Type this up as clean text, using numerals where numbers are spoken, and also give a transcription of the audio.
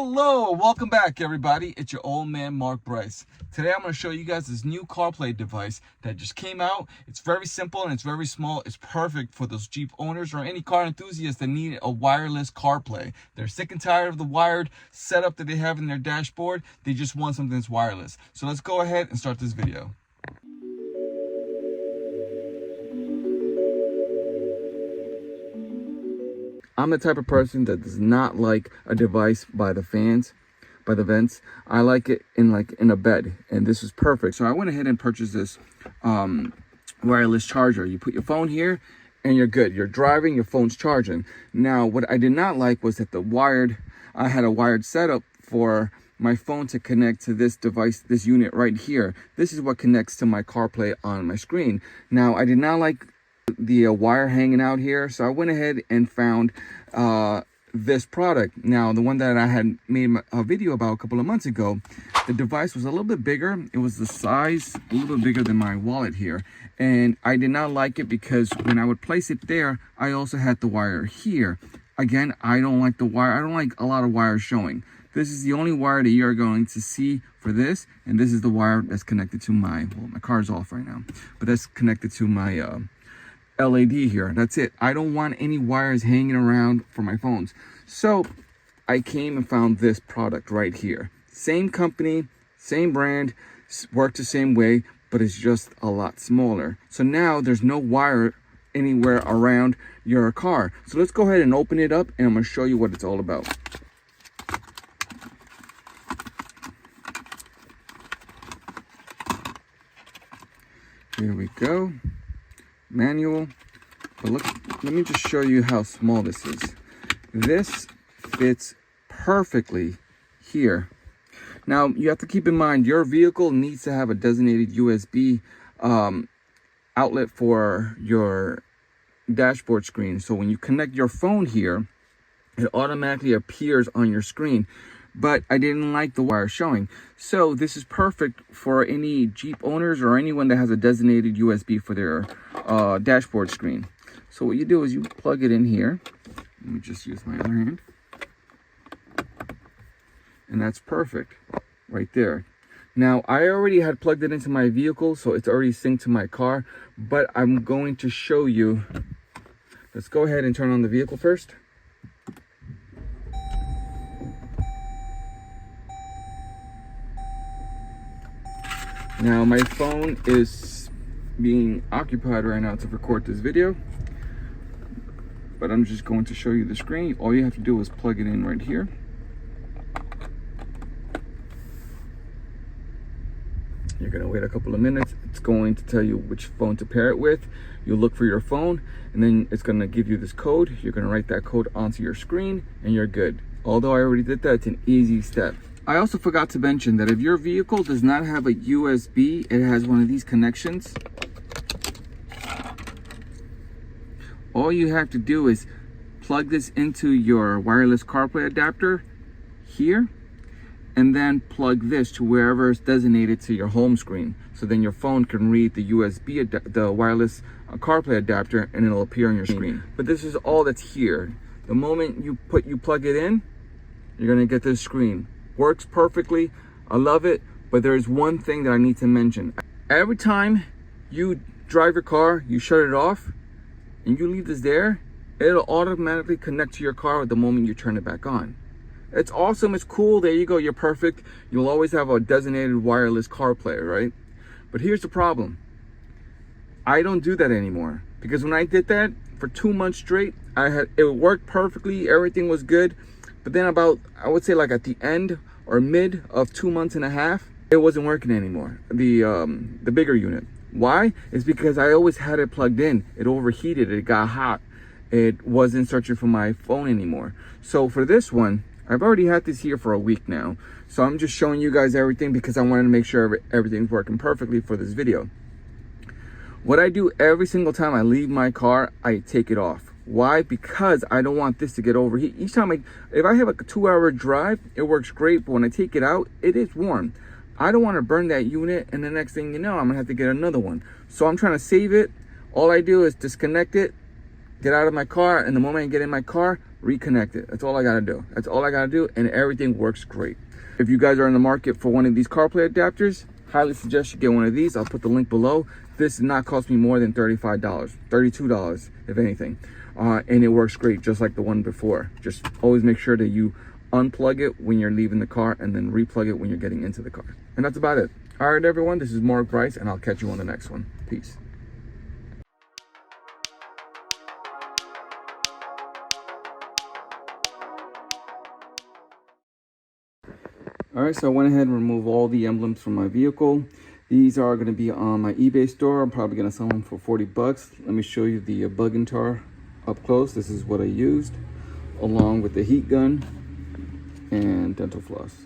Hello, welcome back everybody. It's your old man Mark Bryce. Today I'm going to show you guys this new CarPlay device that just came out. It's very simple and it's very small. It's perfect for those Jeep owners or any car enthusiasts that need a wireless CarPlay. They're sick and tired of the wired setup that they have in their dashboard. They just want something that's wireless. So let's go ahead and start this video. I'm the type of person that does not like a device by the vents. I like it in a bed, and this is perfect. So I went ahead and purchased this wireless charger. You put your phone here and you're good. You're driving, your phone's charging. Now, what I did not like was that I had a wired setup for my phone to connect to this device, this unit right here. This is what connects to my CarPlay on my screen. Now, I did not like the wire hanging out here, so I went ahead and found this product. Now, the one that I had made a video about a couple of months ago, the device was a little bit bigger. It was the size a little bit bigger than my wallet here, and I did not like it because when I would place it there, I also had the wire here. Again, I don't like the wire. I don't like a lot of wires showing. This is the only wire that you're going to see for this, and this is the wire that's connected to my car's off right now, but that's connected to my LED here. That's it. I don't want any wires hanging around for my phones. So I came and found this product right here. Same company, same brand, works the same way, but it's just a lot smaller. So now there's no wire anywhere around your car. So let's go ahead and open it up, and I'm going to show you what it's all about. Here we go. Manual. But look, let me just show you how small this is. This fits perfectly here. Now, you have to keep in mind your vehicle needs to have a designated USB outlet for your dashboard screen. So when you connect your phone here, it automatically appears on your screen. But I didn't like the wire showing. So this is perfect for any Jeep owners or anyone that has a designated USB for their dashboard screen. So what you do is you plug it in here. Let me just use my other hand. And that's perfect right there. Now, I already had plugged it into my vehicle, so it's already synced to my car. But I'm going to show you. Let's go ahead and turn on the vehicle first. Now, my phone is being occupied right now to record this video, but I'm just going to show you the screen. All you have to do is plug it in right here. You're going to wait a couple of minutes. It's going to tell you which phone to pair it with. You look for your phone, and then it's going to give you this code. You're going to write that code onto your screen, and you're good. Although I already did that, it's an easy step. I also forgot to mention that if your vehicle does not have a USB, it has one of these connections. All you have to do is plug this into your wireless CarPlay adapter here, and then plug this to wherever it's designated to your home screen. So then your phone can read the the wireless CarPlay adapter, and it'll appear on your screen. But this is all that's here. The moment you plug it in, you're gonna get this screen. Works perfectly. I love it. But there's one thing that I need to mention. Every time you drive your car, you shut it off, and you leave this there, it'll automatically connect to your car at the moment you turn it back on. It's awesome. It's cool. There you go. You're perfect. You'll always have a designated wireless CarPlay, right? But here's the problem. I don't do that anymore, because when I did that for 2 months straight, it worked perfectly. Everything was good. But then about, I would say like at the end or mid of 2 months and a half, it wasn't working anymore. The bigger unit. Why? It's because I always had it plugged in. It overheated. It got hot. It wasn't searching for my phone anymore. So for this one, I've already had this here for a week now. So I'm just showing you guys everything because I wanted to make sure everything's working perfectly for this video. What I do every single time I leave my car, I take it off. Why? Because I don't want this to get overheat. Each time if I have a 2-hour drive, it works great, but when I take it out, it is warm. I don't want to burn that unit, and the next thing you know, I'm gonna have to get another one. So I'm trying to save it. All I do is disconnect it, get out of my car, and the moment I get in my car, reconnect it. That's all I gotta do. That's all I gotta do, and everything works great. If you guys are in the market for one of these CarPlay adapters, highly suggest you get one of these. I'll put the link below. This did not cost me more than $35, $32 if anything. And it works great, just like the one before. Just always make sure that you unplug it when you're leaving the car and then replug it when you're getting into the car. And that's about it. All right, everyone, this is Mark Bryce, and I'll catch you on the next one. Peace. All right, so I went ahead and removed all the emblems from my vehicle. These are going to be on my eBay store. I'm probably going to sell them for 40 bucks. Let me show you the bug-in tar up close. This is what I used, along with the heat gun and dental floss.